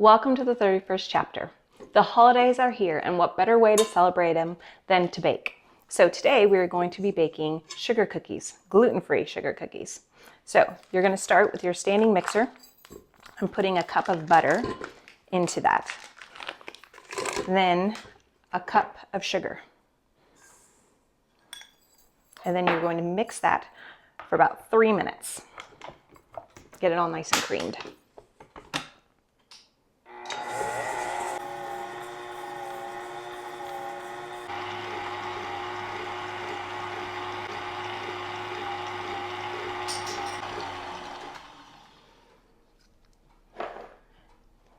Welcome to the 31st chapter. The holidays are here, and what better way to celebrate them than to bake? So today we are going to be baking sugar cookies, gluten-free sugar cookies. So you're going to start with your standing mixer and putting a cup of butter into that. Then a cup of sugar. And then you're going to mix that for about 3 minutes. Get it all nice and creamed.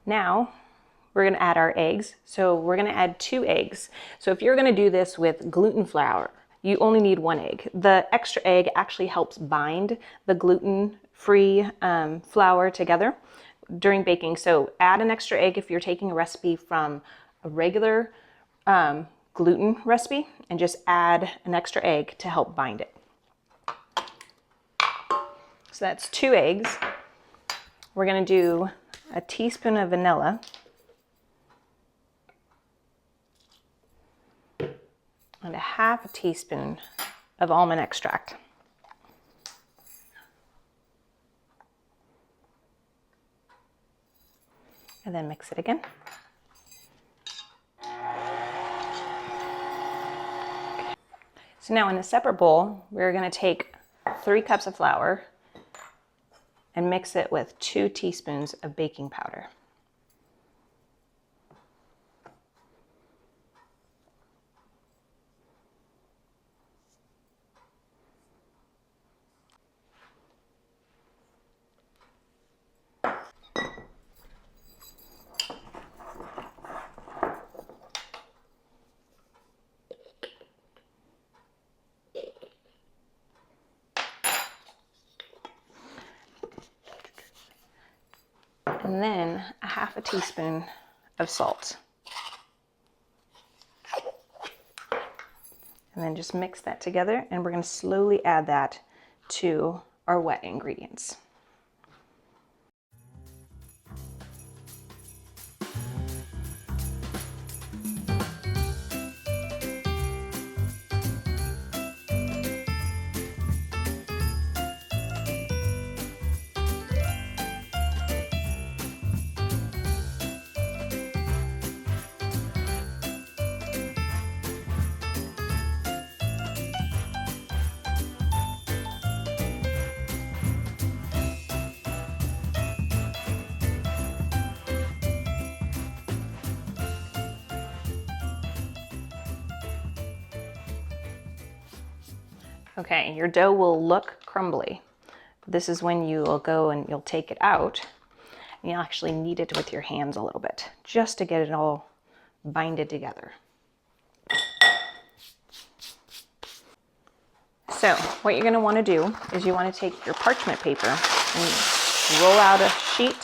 Now we're going to add our eggs. So we're going to add 2 eggs. So if you're going to do this with gluten flour, you only need 1 egg. The extra egg actually helps bind the gluten-free flour together during baking. So add an extra egg if you're taking a recipe from a regular gluten recipe, and just add an extra egg to help bind it. So that's 2 eggs. We're going to do a teaspoon of vanilla, and a half a teaspoon of almond extract. And then mix it again. So now in a separate bowl, we're going to take 3 cups of flour and mix it with 2 teaspoons of baking powder. And then a half a teaspoon of salt. And then just mix that together, and we're going to slowly add that to our wet ingredients. Okay, your dough will look crumbly. This is when you will go and you'll take it out, and you'll actually knead it with your hands a little bit, just to get it all binded together. So what you're going to want to do is you want to take your parchment paper and roll out a sheet.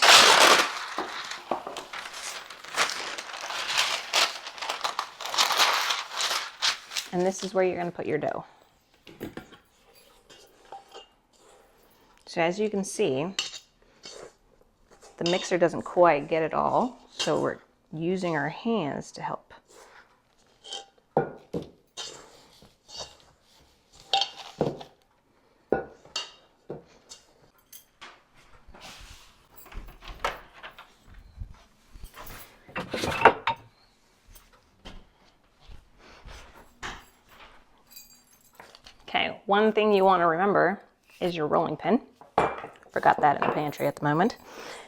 And this is where you're going to put your dough. So as you can see, the mixer doesn't quite get it all, so we're using our hands to help. Okay, one thing you want to remember is your rolling pin. Forgot that in the pantry at the moment.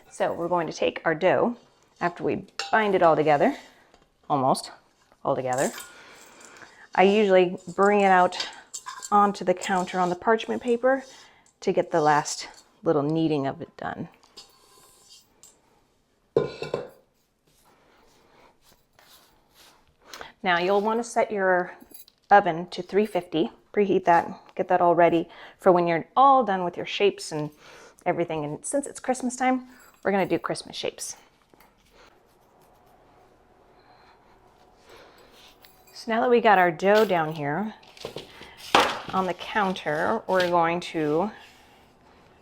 So we're going to take our dough after we bind it all together, almost all together. I usually bring it out onto the counter on the parchment paper to get the last little kneading of it done. Now you'll want to set your oven to 350, preheat that, get that all ready for when you're all done with your shapes and everything. And since it's Christmas time, we're going to do Christmas shapes. So now that we got our dough down here on the counter, we're going to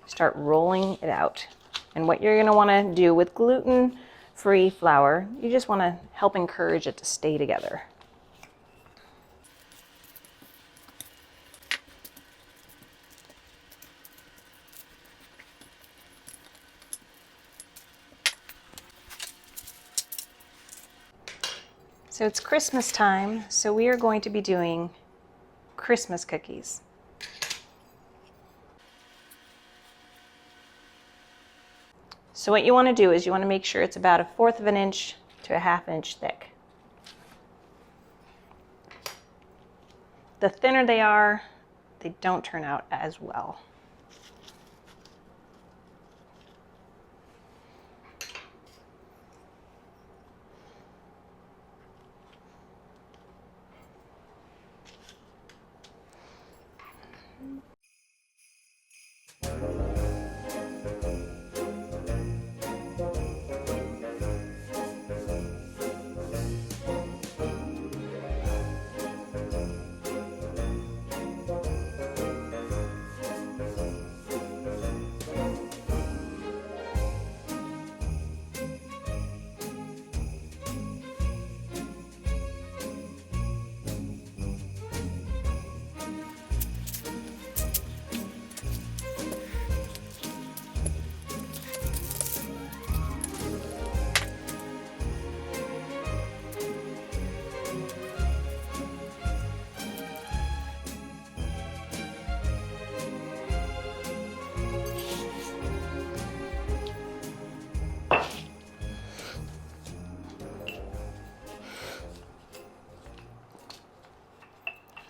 start rolling it out. And what you're going to want to do with gluten gluten-free flour. You just want to help encourage it to stay together. So it's Christmas time, so we are going to be doing Christmas cookies. So what you want to do is you want to make sure it's about 1/4 of an inch to 1/2 inch thick. The thinner they are, they don't turn out as well.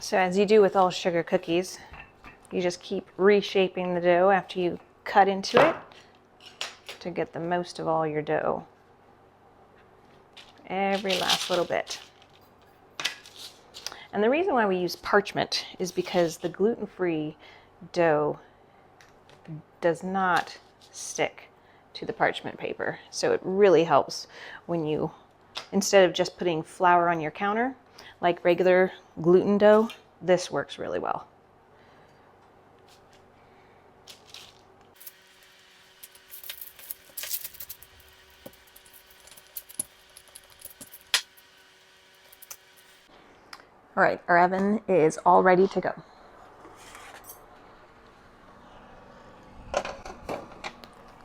So as you do with all sugar cookies, you just keep reshaping the dough after you cut into it to get the most of all your dough. Every last little bit. And the reason why we use parchment is because the gluten-free dough does not stick to the parchment paper. So it really helps when you, instead of just putting flour on your counter, like regular gluten dough, this works really well. All right, our oven is all ready to go.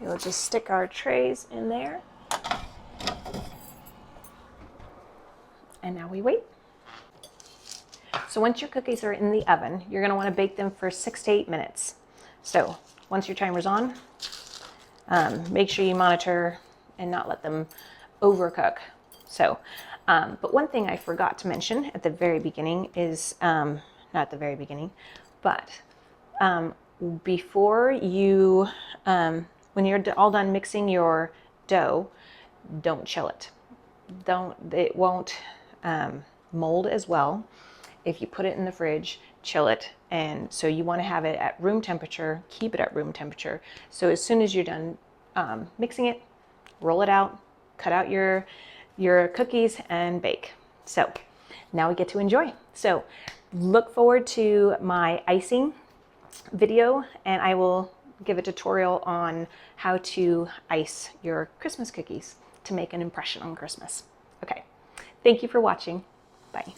We'll just stick our trays in there. And now we wait. So once your cookies are in the oven, you're gonna wanna bake them for 6 to 8 minutes. So once your timer's on, make sure you monitor and not let them overcook. So, but one thing I forgot to mention at the very beginning is, not at the very beginning, but before you, when you're all done mixing your dough, don't chill it. It won't mold as well if you put it in the fridge, chill it. And so you want to have it at room temperature, keep it at room temperature. So as soon as you're done mixing it, roll it out, cut out your cookies and bake. So now we get to enjoy. So look forward to my icing video, and I will give a tutorial on how to ice your Christmas cookies to make an impression on Christmas. Okay, thank you for watching. Bye.